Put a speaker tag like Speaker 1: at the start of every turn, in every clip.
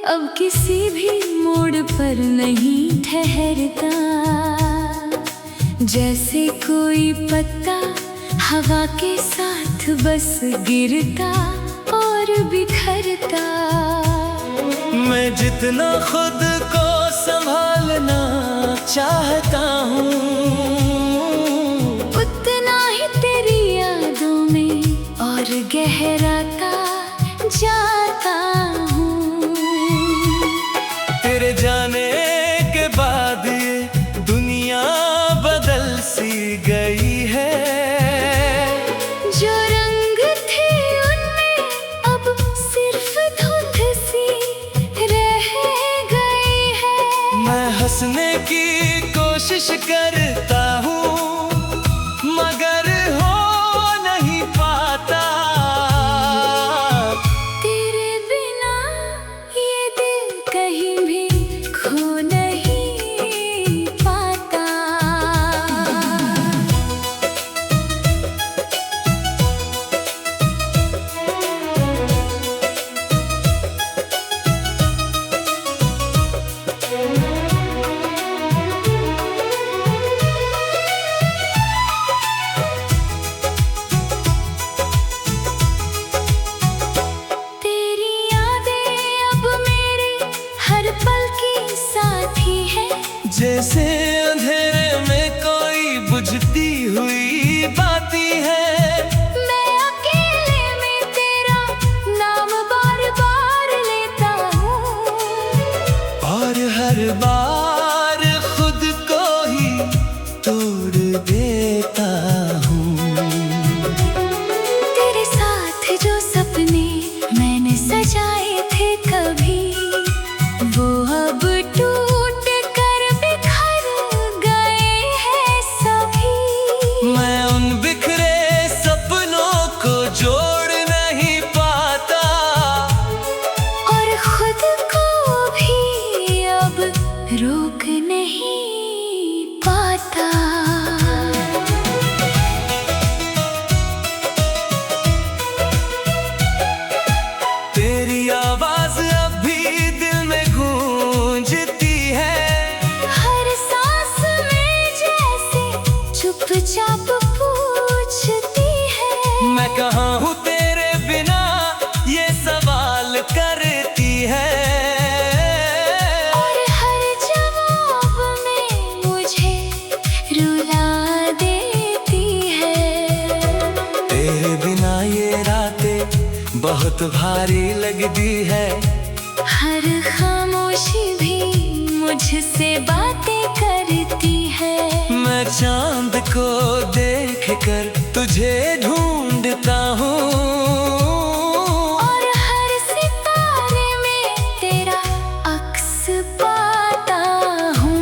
Speaker 1: अब किसी भी मोड़ पर नहीं ठहरता। जैसे कोई पत्ता हवा के साथ बस गिरता और बिखरता।
Speaker 2: मैं जितना खुद को संभालना चाहता हूँ,
Speaker 1: उतना ही तेरी यादों में और गहराता जाता हूँ।
Speaker 2: तेरे जाने के बाद ये दुनिया बदल सी गई है।
Speaker 1: जो रंग थे उनमें अब सिर्फ धुंध सी रह गई है।
Speaker 2: मैं हंसने की कोशिश करता हूँ मगर हो नहीं पाता।
Speaker 1: तेरे बिना ये दिल कहीं भी खो नहीं पाता। तेरी यादें अब मेरे हर पल की साथी है।
Speaker 2: जैसे अंधेरे में कोई बुझती हुई बाती है।
Speaker 1: मैं अकेले में तेरा नाम बार बार लेता हूँ
Speaker 2: और हर बार खुद को ही तोड़ देता हूँ।
Speaker 1: तेरे साथ जो सपने मैंने सजाए थे कभी, वो अब टूट कर बिखर गए हैं सभी।
Speaker 2: मैं उन बिखरे सपनों को जोड़ नहीं पाता
Speaker 1: और खुद को भी अब रोक नहीं पाता।
Speaker 2: तेरी आवाज अब भी दिल में गूंजती है।
Speaker 1: हर सांस में जैसे चुपचाप पूछती है।
Speaker 2: मैं कहाँ हूँ तेरे बिना ये सवाल करती है।
Speaker 1: और हर जवाब में मुझे रुला देती है।
Speaker 2: तेरे बिना ये रातें बहुत भारी लगती है।
Speaker 1: हर खामोशी भी मुझसे बातें करती है।
Speaker 2: मैं चांद को देख कर तुझे ढूंढता हूँ
Speaker 1: और हर सितारे में तेरा अक्स पाता हूँ।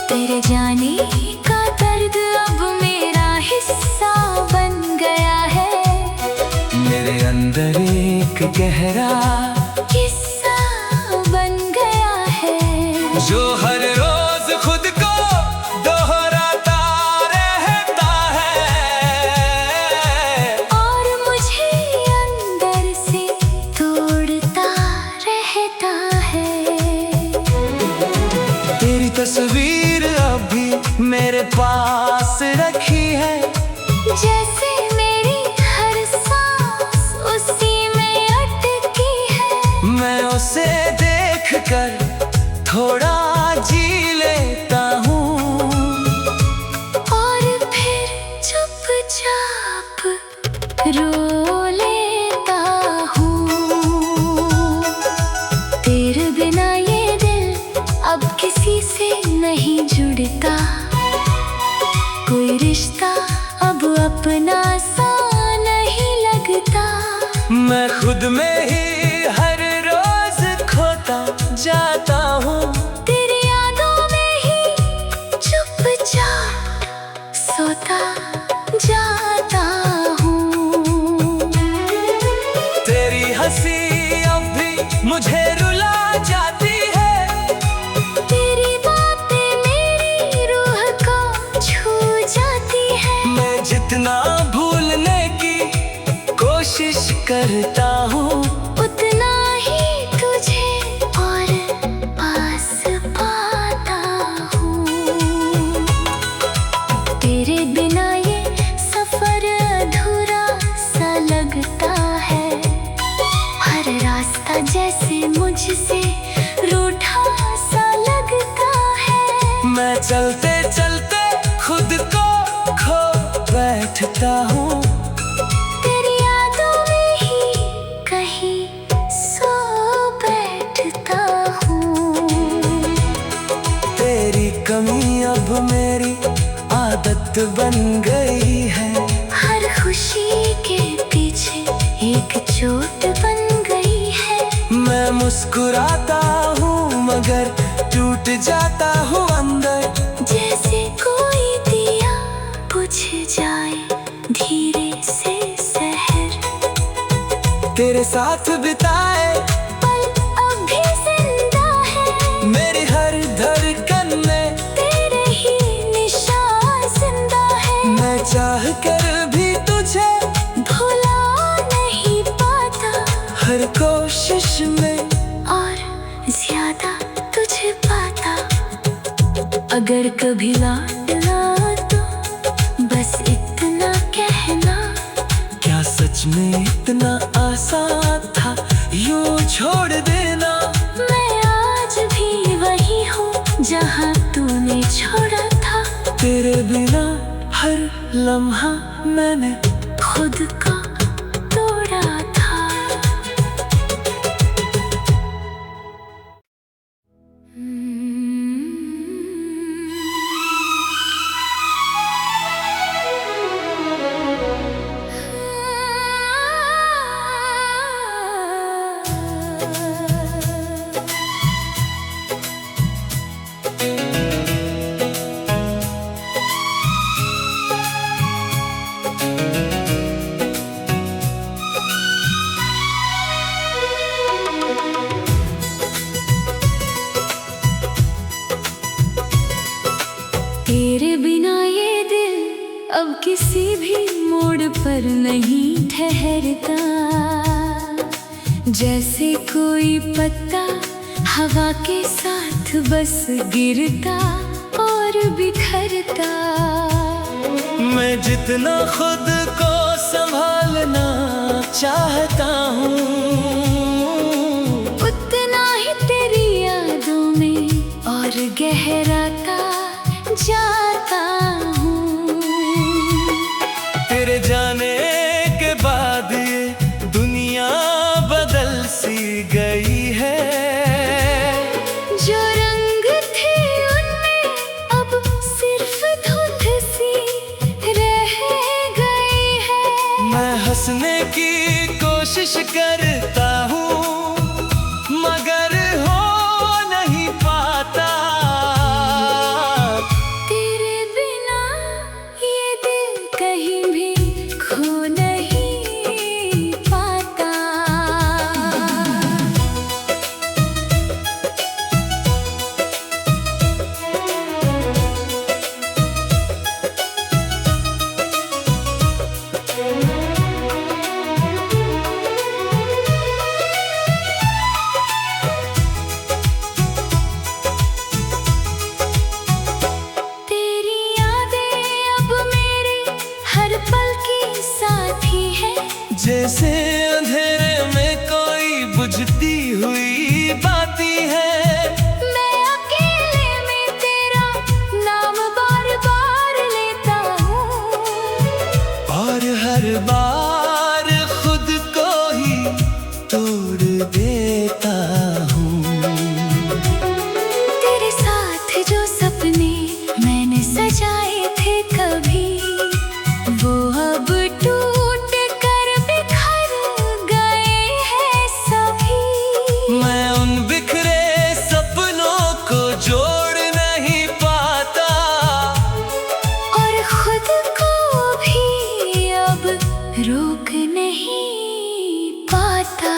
Speaker 1: तेरे जाने का दर्द अब मेरा हिस्सा बन गया है।
Speaker 2: मेरे अंदर एक गहरा
Speaker 1: किस्सा बन गया है।
Speaker 2: जो हर रोज खुद को दोहराता रहता है
Speaker 1: और मुझे अंदर से तोड़ता रहता है।
Speaker 2: तेरी तस्वीर अभी मेरे पास रखी है।
Speaker 1: जैसे मेरी हर सांस उसी में अटकी है।
Speaker 2: मैं उसे देख कर थोड़ा जी लेता हूँ
Speaker 1: और फिर चुपचाप रो लेता हूँ। तेरे बिना ये दिल अब किसी से नहीं जुड़ता। कोई रिश्ता अब अपना सा नहीं लगता।
Speaker 2: मैं खुद में ही हर रोज खोता जाता हूँ।
Speaker 1: तेरी यादों में ही चुपचाप सोता जाता हूँ।
Speaker 2: तेरी हंसी अब भी मुझे रुला जाती है।
Speaker 1: तेरी बातें मेरी रूह को छू जाती है।
Speaker 2: मैं जितना भूलने की कोशिश करता हूँ
Speaker 1: उतना ही
Speaker 2: बैठता हूँ,
Speaker 1: तेरी यादों में ही कहीं सो बैठता हूँ।
Speaker 2: तेरी कमी अब मेरी आदत बन गई है,
Speaker 1: हर खुशी के पीछे एक चोट बन गई है।
Speaker 2: मैं मुस्कुराता हूँ मगर टूट जाता हूँ अंदर,
Speaker 1: जैसे कोई दिया बुझ जाए धीरे से शहर।
Speaker 2: तेरे साथ बिताए
Speaker 1: पल अब भी जिंदा है,
Speaker 2: मेरी हर धड़कन में
Speaker 1: तेरे ही निशान जिंदा है।
Speaker 2: मैं चाह कर भी तुझे
Speaker 1: भुला नहीं पाता,
Speaker 2: हर कोशिश में
Speaker 1: और ज्यादा तुझे पाता। अगर कभी लौटना तो बस इतना कहना,
Speaker 2: क्या सच में इतना आसान था यूं छोड़ देना।
Speaker 1: मैं आज भी वही हूँ जहाँ तूने छोड़ा था।
Speaker 2: तेरे बिना हर लम्हा मैंने
Speaker 1: खुद का तोड़ा था। तेरे बिना ये दिल अब किसी भी मोड़ पर नहीं ठहरता, जैसे कोई पत्ता हवा के साथ बस गिरता और बिखरता।
Speaker 2: मैं जितना खुद को संभालना चाहता हूँ,
Speaker 1: उतना ही तेरी यादों में और गहराता जाता हूँ।
Speaker 2: तेरे जाने के बाद ये दुनिया बदल सी गई है,
Speaker 1: जो रंग थे उनमें अब सिर्फ धुंध सी रह गई है।
Speaker 2: मैं हंसने की कोशिश करता हूँ मगर हो नहीं पाता।
Speaker 1: तेरे बिना ये दिल कहीं भी खो नहीं पाता। तेरी यादें अब मेरे हर पल की साथी है,
Speaker 2: जैसे अंधेरे में कोई बुझती हुई बाती है।
Speaker 1: मैं अकेले में तेरा नाम बार बार लेता हूँ,
Speaker 2: और हर बार खुद को ही तोड़ देता हूँ।
Speaker 1: तेरे साथ जो सपने मैंने सजाए थे कभी, वो अब टूट कर बिखर गए हैं सभी।
Speaker 2: मैं उन बिखरे सपनों को जोड़ नहीं पाता,
Speaker 1: और खुद को भी अब रोक नहीं पाता।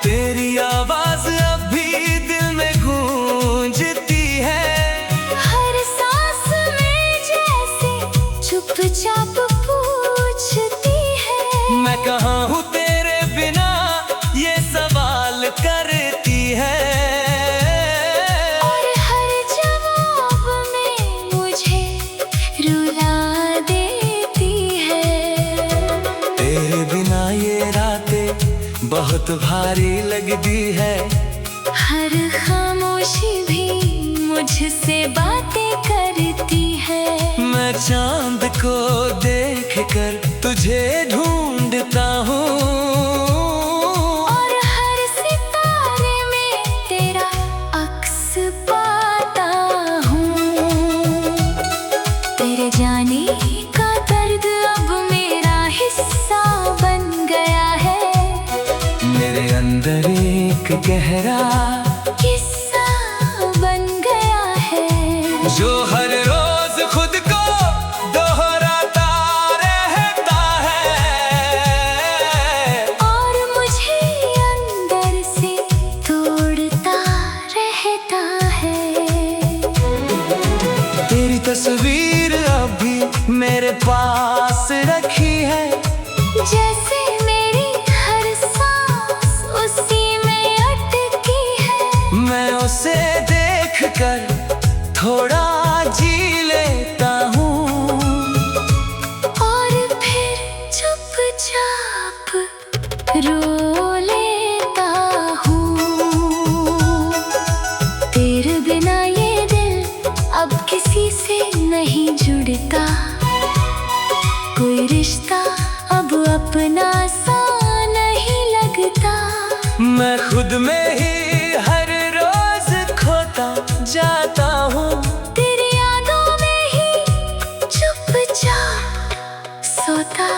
Speaker 2: तेरी आवाज अब भी दिल में गूंजती है,
Speaker 1: हर सांस में जैसे चुपचाप पूछती है।
Speaker 2: मैं कहाँ हूँ तेरे बिना ये सवाल करती है।
Speaker 1: और हर जवाब में मुझे रुला देती है।
Speaker 2: तेरे बिना ये रातें बहुत भारी लगती है,
Speaker 1: हर खामोशी मुझसे बातें करती है।
Speaker 2: मैं चांद को देख कर तुझे ढूंढता हूँ,
Speaker 1: और हर सितारे में तेरा अक्स पाता हूँ। तेरे जाने का दर्द अब मेरा हिस्सा बन गया है।
Speaker 2: मेरे अंदर एक गहरा
Speaker 1: किस्सा बन गया है,
Speaker 2: जो हर रोज खुद को दोहराता रहता है,
Speaker 1: और मुझे अंदर से तोड़ता रहता है।
Speaker 2: तेरी तस्वीर अभी मेरे पास रखी है,
Speaker 1: जैसे मेरी हर सांस उसी में अटकी है।
Speaker 2: मैं उसे देख कर थोड़ा जी लेता हूँ,
Speaker 1: और फिर चुपचाप रो लेता हूँ। तेरे बिना ये दिल अब किसी से नहीं जुड़ता, कोई रिश्ता अब अपना सा नहीं लगता।
Speaker 2: मैं खुद में ही हर रोज खोता जाता हूँ,
Speaker 1: तेरी यादों में ही चुपचाप सोता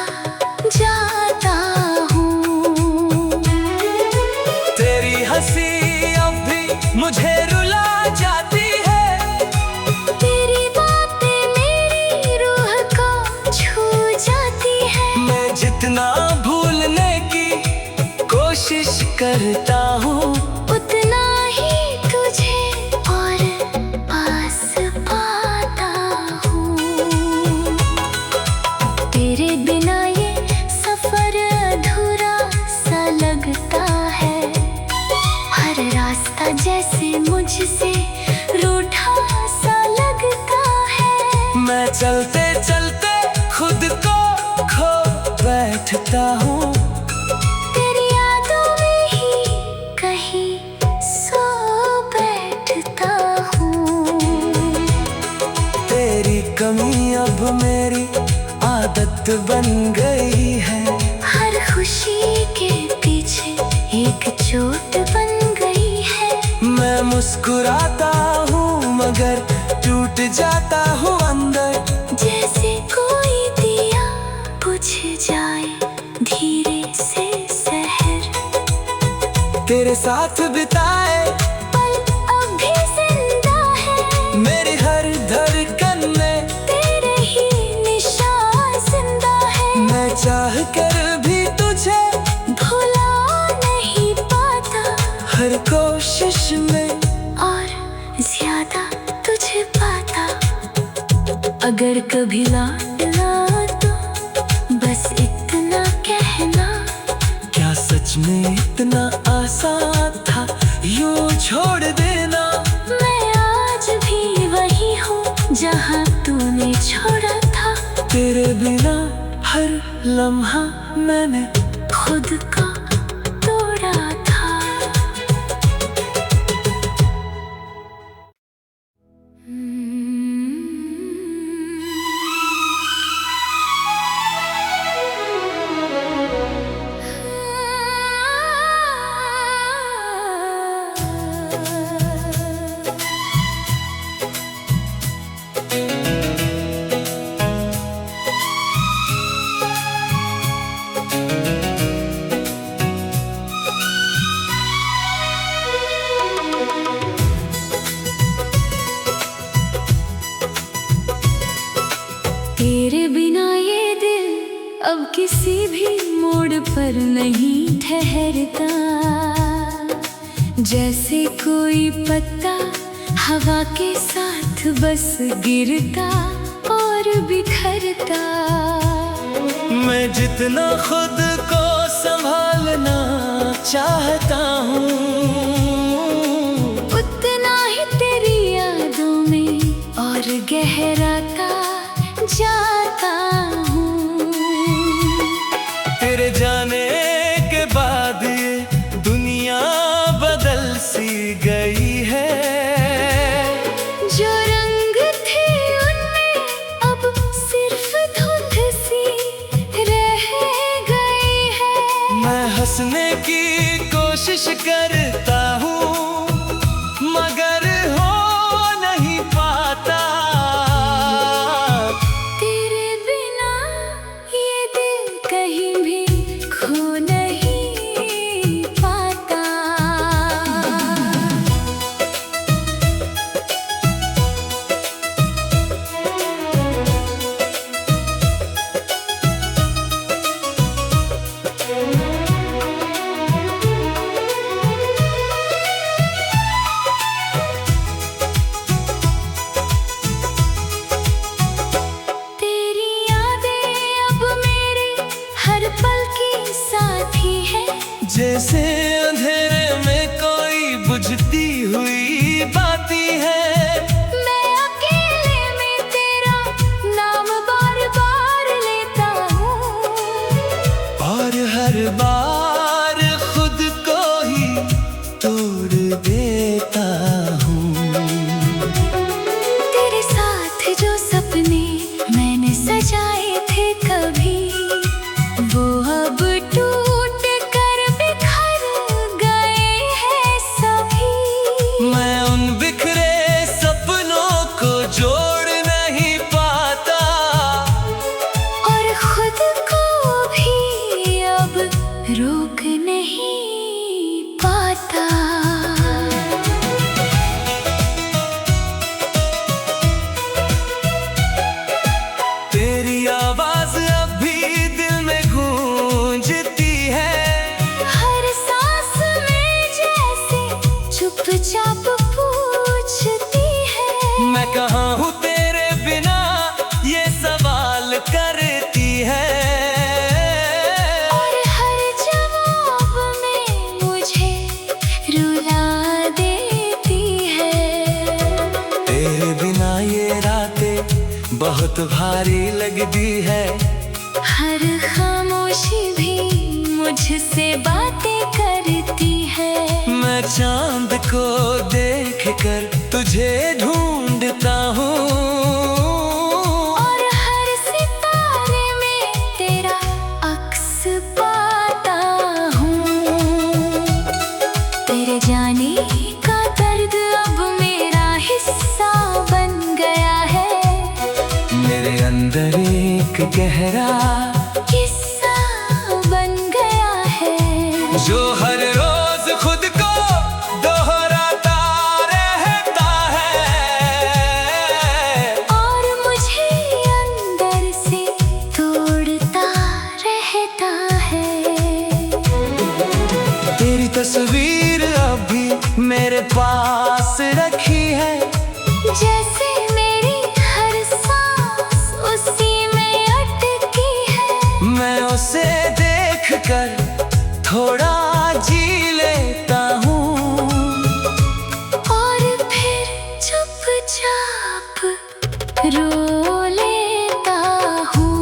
Speaker 1: जाता हूँ।
Speaker 2: तेरी हंसी अब भी मुझे रुला जाती है,
Speaker 1: तेरी बातें मेरी रूह को छू जाती है।
Speaker 2: मैं जितना भूलने की कोशिश करता हूँ,
Speaker 1: उतना ही तुझे और पास पाता हूँ। तेरे बिना ये सफर अधूरा सा लगता है। हर रास्ता जैसे मुझसे रूठा सा लगता है।
Speaker 2: मैं चलते चलते खुद को खो बैठता हूँ,
Speaker 1: तेरी यादों में ही कहीं सो बैठता हूँ।
Speaker 2: तेरी कमी अब मेरी आदत बन गई है,
Speaker 1: हर खुशी के पीछे एक चोट बन गई है।
Speaker 2: मैं मुस्कुराता हूँ मगर टूट जाता हूँ अंदर,
Speaker 1: जैसे कोई दिया बुझ जाए धीरे से शहर।
Speaker 2: तेरे साथ बिताए
Speaker 1: पल अब भी जिंदा है,
Speaker 2: मेरी हर धड़कन में
Speaker 1: तेरे ही निशान जिंदा है।
Speaker 2: मैं चाह कर भी तुझे
Speaker 1: भुला नहीं पाता,
Speaker 2: हर कोशिश में
Speaker 1: और ज्यादा तुझे पाता। अगर कभी लौटना तो बस इतना कहना,
Speaker 2: क्या सच में इतना आसान था यूं छोड़ देना।
Speaker 1: मैं आज भी वही हूँ जहाँ तूने छोड़ा था।
Speaker 2: तेरे बिना हर लम्हा मैंने
Speaker 1: खुद को तोड़ा था। तेरे बिना ये दिल अब किसी भी मोड़ पर नहीं ठहरता। जैसे कोई पत्ता हवा के साथ बस गिरता और बिखरता।
Speaker 2: मैं जितना खुद को संभालना चाहता हूँ,
Speaker 1: उतना ही तेरी यादों में और गहराता जाता हूँ।
Speaker 2: तेरे जाने के बाद ये दुनिया बदल सी गई है। हूँ।
Speaker 1: तेरे साथ जो सपने मैंने सजाए थे कभी, वो अब टूट कर बिखर गए हैं सभी।
Speaker 2: मैं उन बिखरे सपनों को जोड़ नहीं पाता,
Speaker 1: और खुद को भी अब रोक नहीं पाता।
Speaker 2: तेरी आवाज अभी दिल में गूंजती है,
Speaker 1: हर सांस में जैसे चुपचाप पूछती है।
Speaker 2: मैं कहाँ हूँ तेरे बिना, ये सवाल करती है।
Speaker 1: और हर जवाब में मुझे रुला देती है।
Speaker 2: तेरे बिना ये रातें बहुत भारी लगती है,
Speaker 1: हर खामोशी भी मुझसे बातें करती है।
Speaker 2: मैं चांद को देखकर तुझे ढूंढता हूँ,
Speaker 1: और हर सितारे में तेरा अक्स पाता हूँ। तेरे जाने का दर्द अब मेरा हिस्सा बन गया है।
Speaker 2: मेरे अंदर एक गहरा
Speaker 1: किस्सा बन गया है,
Speaker 2: जो हर रोज खुद को दोहराता रहता है,
Speaker 1: और मुझे अंदर से तोड़ता रहता है।
Speaker 2: तेरी तस्वीर अभी मेरे पास रखी है,
Speaker 1: जैसे मेरी हर सांस उसी में अटकी है।
Speaker 2: मैं उसे देखकर थोड़ा जी लेता हूँ,
Speaker 1: और फिर चुपचाप रो लेता हूँ।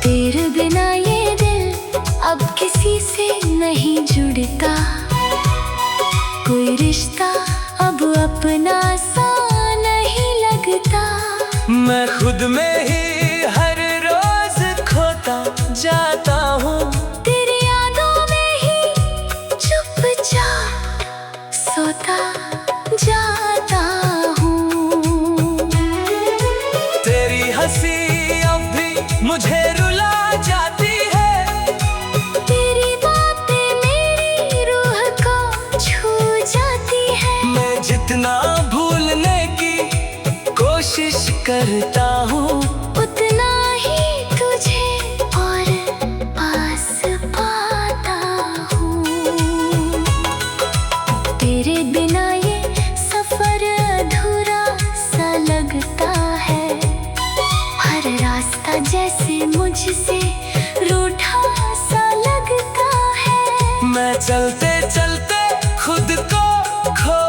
Speaker 1: तेरे बिना ये दिल अब किसी से नहीं जुड़ता, कोई रिश्ता अब अपना सा नहीं लगता।
Speaker 2: मैं खुद में ही हर रोज खोता जाता हूँ,
Speaker 1: तेरी यादों में ही चुपचाप सोता जाता हूँ।
Speaker 2: तेरी हंसी अब भी मुझे रुला जाती है,
Speaker 1: तेरी बातें मेरी रूह को छू जाती है।
Speaker 2: मैं जितना भूलने की कोशिश करता हूँ,
Speaker 1: उतना ही तुझे और पास पाता हूँ। तेरे बिना ये सफर अधूरा सा लगता है, हर रास्ता जैसे मुझसे रूठा सा लगता है।
Speaker 2: मैं चलते चलते खुद को खो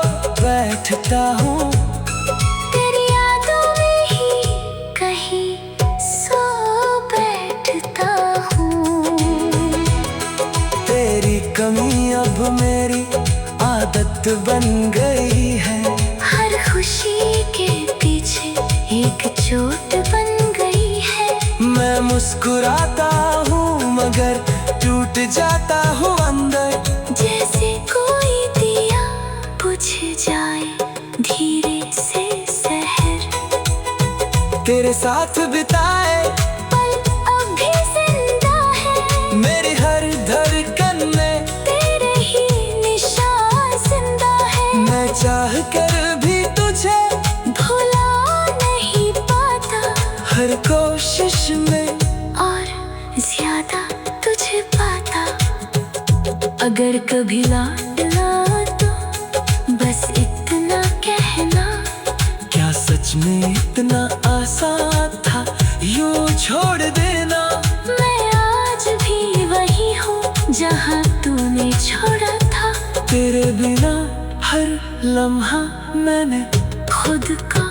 Speaker 2: बैठता हूँ,
Speaker 1: तेरी यादों में ही कहीं सो बैठता हूँ।
Speaker 2: तेरी कमी अब मेरी आदत बन गई है,
Speaker 1: हर खुशी के पीछे एक चोट बन गई है।
Speaker 2: मैं मुस्कुराता हूँ मगर टूट जाता हूँ अंदर,
Speaker 1: जैसे कोई दिया बुझ जाए धीरे से शहर।
Speaker 2: तेरे साथ बिताए
Speaker 1: पल अब भी जिंदा है,
Speaker 2: मेरी हर धड़कन में
Speaker 1: तेरे ही निशान जिंदा है।
Speaker 2: मैं चाह कर भी तुझे
Speaker 1: भुला नहीं पाता,
Speaker 2: हर कोशिश में
Speaker 1: और ज्यादा तुझे पाता। अगर कभी लौटना तो बस इतना कहना,
Speaker 2: क्या सच में इतना आसान था यूं छोड़ देना।
Speaker 1: मैं आज भी वही हूँ जहाँ तूने छोड़ा था।
Speaker 2: तेरे बिना हर लम्हा मैंने
Speaker 1: खुद को